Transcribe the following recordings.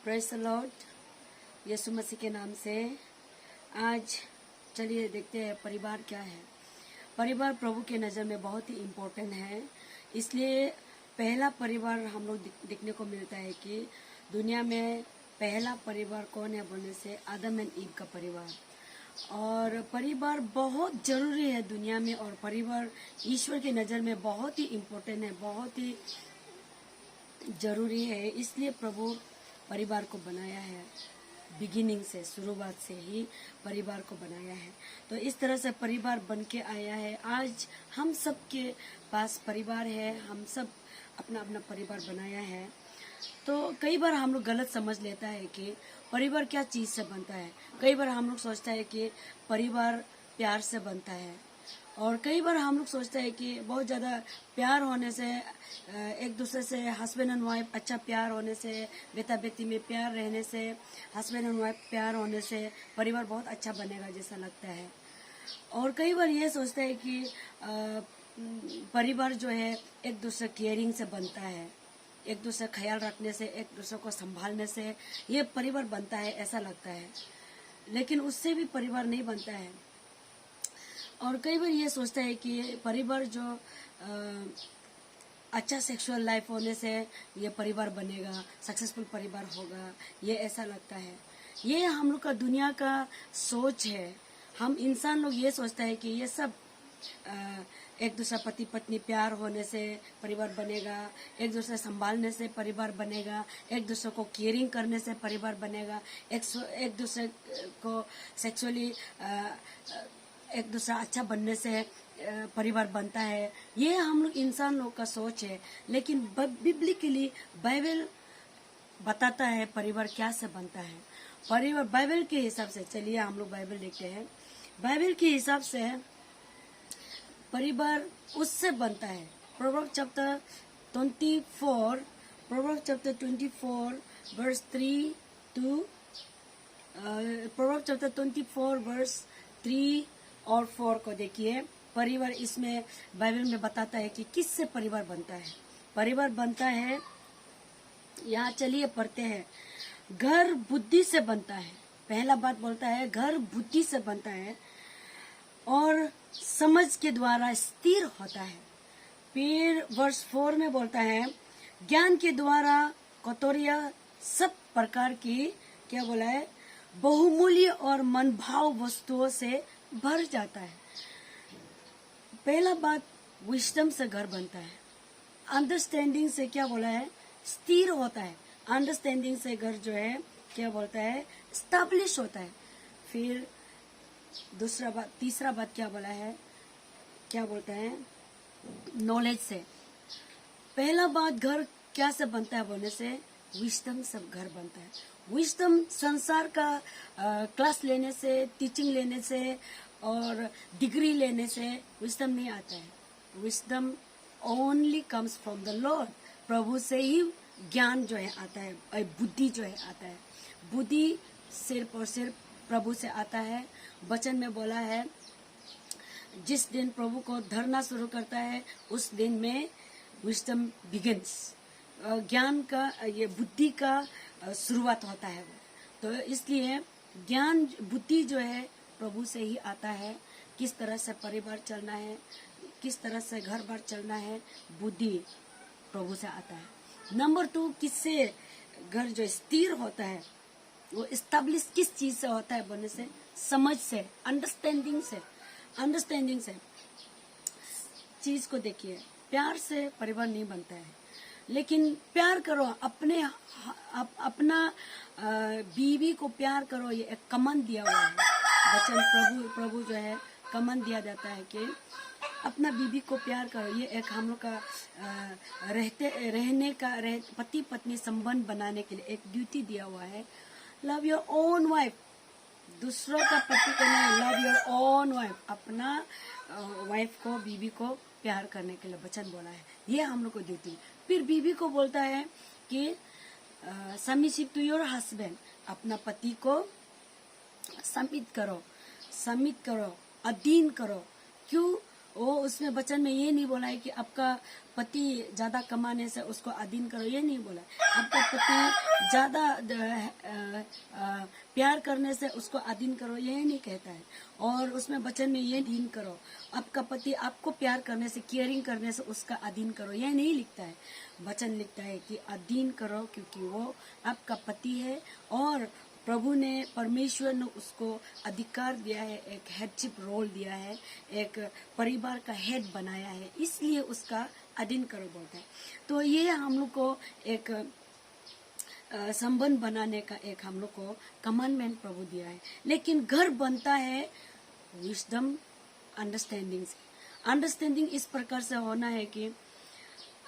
Praise the Lord. Yeshu Masih के नाम से आज चलिए देखते हैं परिवार क्या है। परिवार प्रभु के नज़र में बहुत ही इम्पोर्टेंट है। इसलिए पहला परिवार हम लोग देखने को मिलता है कि दुनिया में पहला परिवार कौन है बोलने से आदम एंड ईव का परिवार। और परिवार बहुत जरूरी है दुनिया में, और परिवार ईश्वर की नज़र में बहुत ही इम्पोर्टेंट है, बहुत ही जरूरी है। इसलिए प्रभु परिवार को बनाया है, बिगिनिंग से, शुरुआत से ही परिवार को बनाया है। तो इस तरह से परिवार बन के आया है। आज हम सब के पास परिवार है, हम सब अपना अपना परिवार बनाया है। तो कई बार हम लोग गलत समझ लेता है कि परिवार क्या चीज़ से बनता है। कई बार हम लोग सोचता है कि परिवार प्यार से बनता है, और कई बार हम लोग सोचते हैं कि बहुत ज़्यादा प्यार होने से, एक दूसरे से हस्बैंड एंड वाइफ अच्छा प्यार होने से, बेटा बेटी में प्यार रहने से, हस्बैंड एंड वाइफ प्यार होने से परिवार बहुत अच्छा बनेगा जैसा लगता है। और कई बार ये सोचते हैं कि परिवार जो है एक दूसरे केयरिंग से बनता है, एक दूसरे ख्याल रखने से, एक दूसरे को संभालने से ये परिवार बनता है ऐसा लगता है। लेकिन उससे भी परिवार नहीं बनता है। और कई बार ये सोचता है कि परिवार जो अच्छा सेक्सुअल लाइफ होने से ये परिवार बनेगा, सक्सेसफुल परिवार होगा, ये ऐसा लगता है। ये हम लोग का दुनिया का सोच है। हम इंसान लोग ये सोचता है कि ये सब एक दूसरा पति पत्नी प्यार होने से परिवार बनेगा, एक दूसरे संभालने से परिवार बनेगा, एक दूसरे को केयरिंग करने से परिवार बनेगा, एक दूसरे को सेक्सुअली एक दूसरा अच्छा बनने से परिवार बनता है। ये हम लोग इंसान लोग का सोच है। लेकिन बिब्लिकली बाइबल बताता है परिवार क्या से बनता है। परिवार बाइबल के हिसाब से, चलिए हम लोग बाइबल देखते हैं। बाइबल के हिसाब से परिवार उससे बनता है। Proverb chapter 24 verse 3 to proverb chapter 24 verse 3 और 4 को देखिए। परिवार इसमें बाइबल में बताता है कि किससे परिवार बनता है। परिवार बनता है, यहाँ चलिए पढ़ते हैं। घर बुद्धि से बनता है। पहला बात बोलता है घर बुद्धि से बनता है और समझ के द्वारा स्थिर होता है। फिर वर्स 4 में बोलता है ज्ञान के द्वारा कटोरिया सब प्रकार की, क्या बोला है, बहुमूल्य और मनभाव वस्तुओं से भर जाता है। पहला बात, विजडम से घर बनता है। अंडरस्टैंडिंग से, क्या बोला है, स्थिर होता है। अंडरस्टैंडिंग से घर जो है, क्या बोलता है, स्टैब्लिश होता है। फिर तीसरा बात क्या बोला है, क्या बोलता है, नॉलेज से। पहला बात घर क्या से बनता है बोलने से, विजडम से घर बनता है। विजडम संसार का क्लास लेने से, टीचिंग लेने से और डिग्री लेने से विजडम नहीं आता है। Wisdom only comes from the Lord. प्रभु से ही ज्ञान जो है आता है, और बुद्धि जो है आता है। बुद्धि सिर्फ और सिर्फ प्रभु से आता है। वचन में बोला है जिस दिन प्रभु को धरना शुरू करता है उस दिन में विजडम बिगिंस। ज्ञान का, ये बुद्धि का शुरुआत होता है वो। तो इसलिए ज्ञान, बुद्धि जो है प्रभु से ही आता है। किस तरह से परिवार चलना है, किस तरह से घर बार चलना है, बुद्धि प्रभु से आता है। नंबर 2, किससे घर जो स्थिर होता है, वो एस्टैब्लिश किस चीज से होता है बोलने से, समझ से, अंडरस्टैंडिंग से। अंडरस्टैंडिंग से चीज को देखिए। प्यार से परिवार नहीं बनता है, लेकिन प्यार करो अपना बीवी को प्यार करो। ये एक कमांड दिया हुआ है वचन। प्रभु जो है कमांड दिया जाता है कि अपना बीवी को प्यार करो। ये एक हम लोग का रहने का पति पत्नी संबंध बनाने के लिए एक ड्यूटी दिया हुआ है। Love your own wife. दूसरों का पति को नहीं, लव योर ओन वाइफ। अपना वाइफ को, बीवी को प्यार करने के लिए वचन बोला है। ये हम लोग को ड्यूटी। फिर बीवी को बोलता है कि सबमिसिव टू योर हस्बैंड। अपना पति को सबमिट करो, अधीन करो। क्यों? वो उसमें वचन में ये नहीं बोला है कि आपका पति ज्यादा कमाने से उसको अधीन करो, ये नहीं बोला है। आपका पति ज्यादा प्यार करने से उसको अधीन करो, ये नहीं कहता है। और उसमें वचन में ये अधीन करो, आपका पति आपको प्यार करने से, केयरिंग करने से उसका अधीन करो, ये नहीं लिखता है। वचन लिखता है कि अधीन करो, क्योंकि वो आपका पति है और प्रभु ने, परमेश्वर ने उसको अधिकार दिया है, एक हेडशिप रोल दिया है, एक परिवार का हेड बनाया है, इसलिए उसका अधीन करो बोलता है। तो ये हम लोग को एक संबंध बनाने का एक हम लोग को कमांडमेंट प्रभु दिया है। लेकिन घर बनता है विजडम, अंडरस्टैंडिंग से। अंडरस्टैंडिंग इस प्रकार से होना है कि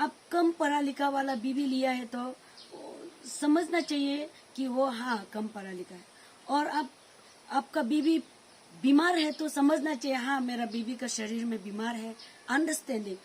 अब कम पढ़ा लिखा वाला बीवी लिया है तो समझना चाहिए कि वो हाँ कम पढ़ा लिखा है, और अब आपका बीवी बीमार है तो समझना चाहिए हाँ मेरा बीवी का शरीर में बीमार है, अंडरस्टैंडिंग।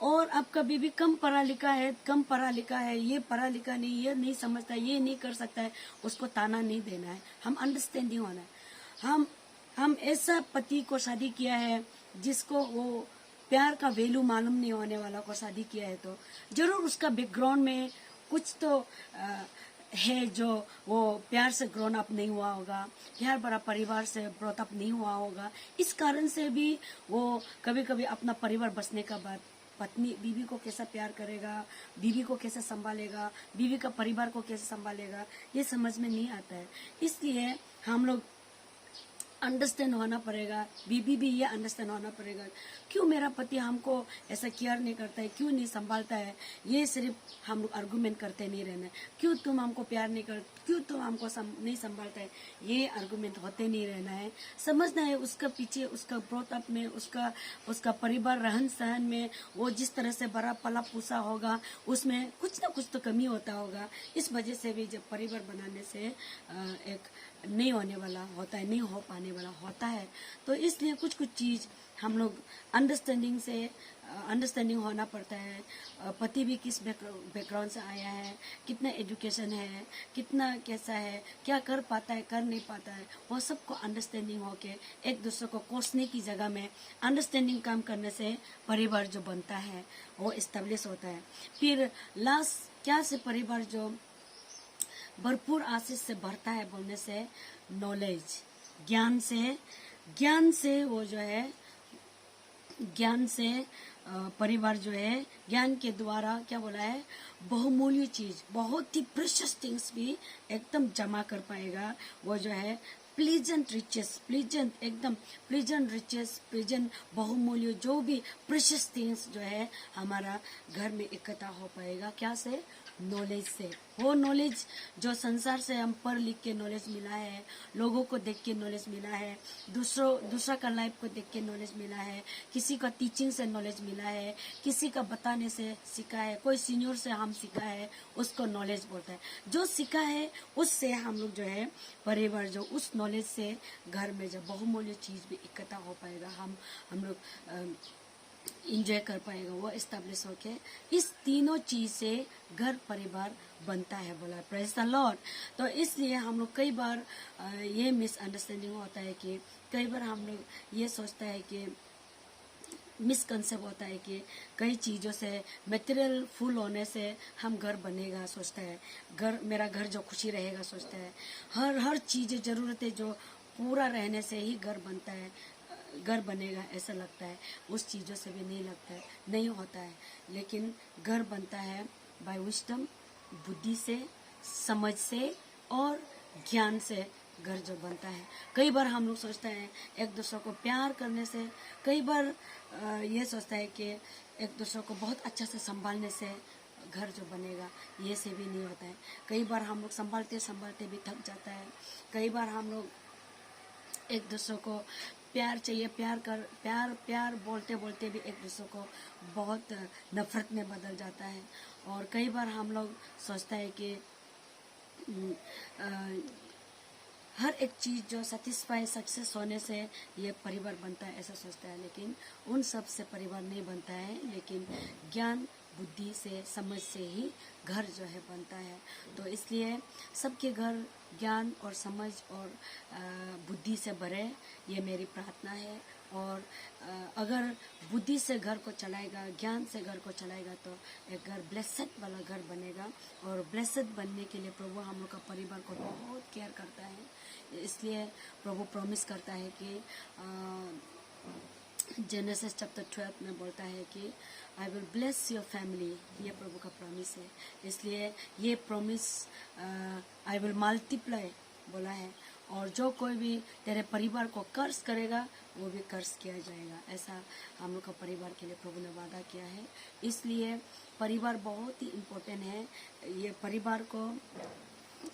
और आपका बीवी कम पढ़ा लिखा है, कम पढ़ा लिखा है, ये पढ़ा लिखा नहीं, ये नहीं समझता, ये नहीं कर सकता है, उसको ताना नहीं देना है, हम अंडरस्टैंडिंग होना है। हम ऐसा पति को शादी किया है जिसको वो प्यार का वैल्यू मालूम नहीं होने वाला को शादी किया है, तो जरूर उसका बैकग्राउंड में कुछ तो है जो वो प्यार से ग्रोन अप नहीं हुआ होगा, प्यार भरा परिवार से ब्रॉट अप नहीं हुआ होगा। इस कारण से भी वो कभी कभी अपना परिवार बसने का बाद पत्नी बीवी को कैसा प्यार करेगा, बीवी को कैसे संभालेगा, बीवी का परिवार को कैसे संभालेगा, ये समझ में नहीं आता है। इसलिए हम लोग अंडरस्टैंड होना पड़ेगा, बीबी भी ये अंडरस्टैंड होना पड़ेगा, क्यों मेरा पति हमको ऐसा केयर नहीं करता है, क्यों नहीं संभालता है। ये सिर्फ हम लोग आर्गुमेंट करते नहीं रहना है, क्यों तुम हमको प्यार नहीं कर, क्यों तुम हमको नहीं संभालता है, ये आर्गुमेंट होते नहीं रहना है। समझना है उसका पीछे, उसका ग्रोथ अप में, उसका परिवार रहन सहन में, वो जिस तरह से बड़ा पला पूसा होगा उसमें कुछ ना कुछ तो कमी होता होगा। इस वजह से भी जब परिवार बनाने से एक नहीं होने वाला होता है, नहीं हो पाने वाला होता है। तो इसलिए कुछ कुछ चीज हम लोग अंडरस्टैंडिंग होना पड़ता है। पति भी किस बैकग्राउंड से आया है, कितना एजुकेशन है, कितना कैसा है, क्या कर पाता है, कर नहीं पाता है, वो सबको अंडरस्टैंडिंग होके एक दूसरे को कोसने की जगह में अंडरस्टैंडिंग काम करने से परिवार जो बनता है वो एस्टेब्लिश होता है। फिर लास्ट क्या से परिवार जो भरपूर आशीष से भरता है बोलने से नॉलेज, ज्ञान से वो जो है, ज्ञान से परिवार जो है ज्ञान के द्वारा क्या बोला है, बहुमूल्य चीज, बहुत ही प्रेशियस थिंग्स भी एकदम जमा कर पाएगा। वो जो है प्लीजेंट रिचेस, एकदम प्लीजेंट रिचेस, प्लीजेंट बहुमूल्य जो भी प्रेशियस थिंग्स जो है हमारा घर में इकट्ठा हो पाएगा। क्या से? नॉलेज से। वो नॉलेज जो संसार से हम पढ़ लिख के नॉलेज मिला है, लोगों को देख के नॉलेज मिला है, दूसरा का लाइफ को देख के नॉलेज मिला है, किसी का टीचिंग से नॉलेज मिला है, किसी का बताने से सीखा है, कोई सीनियर से हम सीखा है, उसको नॉलेज बोलता है। जो सीखा है उससे हम लोग जो है परिवार जो उस नॉलेज से घर में जो बहुमूल्य चीज भी इकट्ठा हो पाएगा, हम लोग इंजॉय कर पाएगा, वो एस्टेब्लिश होके इस तीनों चीज से घर परिवार बनता है, बोला प्रेज द लॉर्ड। तो इसलिए हम लोग कई बार ये मिसअंडरस्टैंडिंग होता है कि कई बार हम लोग ये सोचता है कि मिसकंसेप्ट होता है कि कई चीज़ों से, मटेरियल फुल होने से हम घर बनेगा सोचता है, मेरा घर जो खुशी रहेगा सोचता है, हर चीज़ें ज़रूरतें जो पूरा रहने से ही घर बनता है, घर बनेगा ऐसा लगता है। उस चीज़ों से भी नहीं लगता है, नहीं होता है। लेकिन घर बनता है बाय विजडम, बुद्धि से, समझ से और ज्ञान से घर जो बनता है। कई बार हम लोग सोचते हैं एक दूसरे को प्यार करने से, कई बार ये सोचता है कि एक दूसरे को बहुत अच्छा से संभालने से घर जो बनेगा, ये से भी नहीं होता है। कई बार हम लोग संभालते संभालते भी थक जाता है। कई बार हम लोग एक दूसरे को प्यार चाहिए, प्यार बोलते बोलते भी एक दूसरे को बहुत नफरत में बदल जाता है। और कई बार हम लोग सोचता है कि हर एक चीज जो सेटिस्फाई सक्सेस होने से ये परिवार बनता है ऐसा सोचता है, लेकिन उन सब से परिवार नहीं बनता है। लेकिन ज्ञान, बुद्धि से, समझ से ही घर जो है बनता है। तो इसलिए सबके घर ज्ञान और समझ और बुद्धि से भरे, ये मेरी प्रार्थना है। और अगर बुद्धि से घर को चलाएगा, ज्ञान से घर को चलाएगा तो एक घर ब्लेसेड वाला घर बनेगा। और ब्लेसेड बनने के लिए प्रभु हम लोग का परिवार को बहुत केयर करता है। इसलिए प्रभु प्रॉमिस करता है कि जेनेसिस चैप्टर 12 में बोलता है कि I will bless your family, ये प्रभु का प्रॉमिस है। इसलिए ये प्रॉमिस आई विल मल्टीप्लाई बोला है, और जो कोई भी तेरे परिवार को कर्ज करेगा वो भी कर्ज किया जाएगा। ऐसा हम लोग का परिवार के लिए प्रभु ने वादा किया है। इसलिए परिवार बहुत ही इम्पोर्टेंट है। ये परिवार को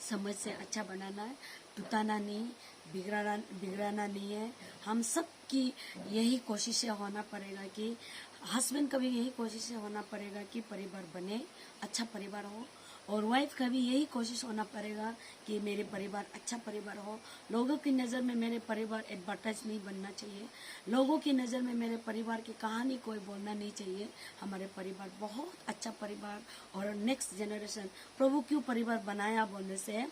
समझ से अच्छा बनाना है, टूटाना नहीं, बिगड़ाना नहीं है। हम सब की यही कोशिशें होना पड़ेगा कि हस्बैंड का भी यही कोशिशें होना पड़ेगा कि परिवार बने, अच्छा परिवार हो, और वाइफ का भी यही कोशिश होना पड़ेगा कि मेरे परिवार अच्छा परिवार हो। लोगों की नज़र में मेरे परिवार एडवर्टाइज नहीं बनना चाहिए, लोगों की नज़र में मेरे परिवार की कहानी कोई बोलना नहीं चाहिए। हमारे परिवार बहुत अच्छा परिवार और नेक्स्ट जनरेशन प्रभु क्यों परिवार बनाया बोलने से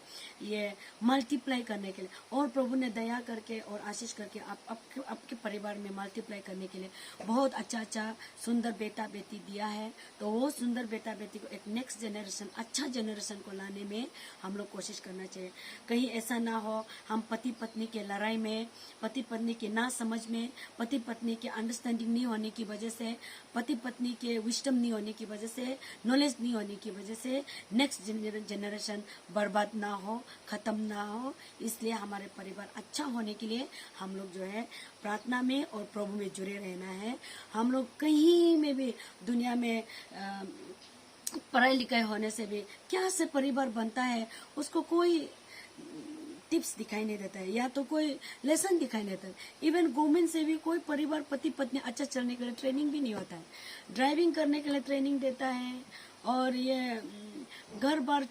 ये मल्टीप्लाई करने के लिए, और प्रभु ने दया करके और आशीष करके आपके परिवार में मल्टीप्लाई करने के लिए बहुत अच्छा सुंदर बेटा बेटी दिया है। तो वो सुंदर बेटा बेटी को एक नेक्स्ट जनरेशन, अच्छा जनरेशन को लाने में हम लोग कोशिश करना चाहिए। कहीं ऐसा ना हो हम पति पत्नी के लड़ाई में, पति पत्नी के ना समझ में, पति पत्नी के अंडरस्टैंडिंग नहीं होने की वजह से, पति पत्नी के विजडम नहीं होने की वजह से, नॉलेज नहीं होने की वजह से नेक्स्ट जनरेशन बर्बाद ना हो, खत्म ना हो। इसलिए हमारे परिवार अच्छा होने के लिए हम लोग जो है प्रार्थना में और प्रभु में जुड़े रहना है। हम लोग कहीं में भी दुनिया में पढ़ाई लिखाई होने से भी क्या से परिवार बनता है उसको कोई टिप्स दिखाई नहीं देता है, या तो कोई लेसन दिखाई नहीं देता है। इवन गवर्नमेंट से भी कोई परिवार पति पत्नी अच्छा चलने के लिए ट्रेनिंग भी नहीं होता है। ड्राइविंग करने के लिए ट्रेनिंग देता है, और ये घर बार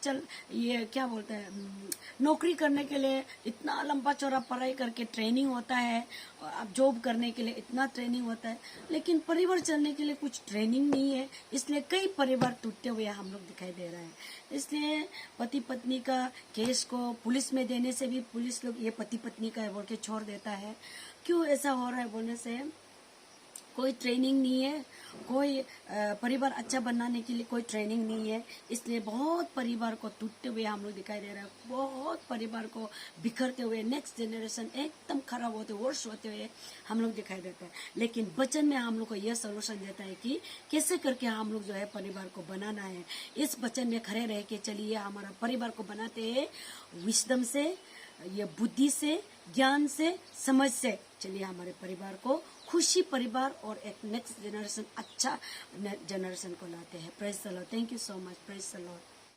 ये क्या बोलते हैं, नौकरी करने के लिए इतना लंबा चौड़ा पढ़ाई करके ट्रेनिंग होता है, अब जॉब करने के लिए इतना ट्रेनिंग होता है, लेकिन परिवार चलने के लिए कुछ ट्रेनिंग नहीं है। इसलिए कई परिवार टूटते हुए हम लोग दिखाई दे रहे हैं। इसलिए पति पत्नी का केस को पुलिस में देने से भी पुलिस लोग ये पति पत्नी का है बोल के छोड़ देता है। क्यों ऐसा हो रहा है बोलने से कोई ट्रेनिंग नहीं है, कोई परिवार अच्छा बनाने के लिए कोई ट्रेनिंग नहीं है। इसलिए बहुत परिवार को टूटते हुए हम लोग दिखाई दे रहे हैं, बहुत परिवार को बिखरते हुए, नेक्स्ट जनरेशन एकदम खराब होते वर्ष होते हुए हम लोग दिखाई देते हैं। लेकिन वचन में हम लोग को यह सोल्यूशन देता है कि कैसे करके हम लोग जो है परिवार को बनाना है। इस वचन में खड़े रह के चलिए, हमारा परिवार को बनाते हैं विजडम से, ये बुद्धि से, ज्ञान से, समझ से। चलिए हमारे परिवार को खुशी परिवार और एक नेक्स्ट जनरेशन, अच्छा जनरेशन को लाते हैं। Praise the Lord. Thank you so much. Praise the Lord.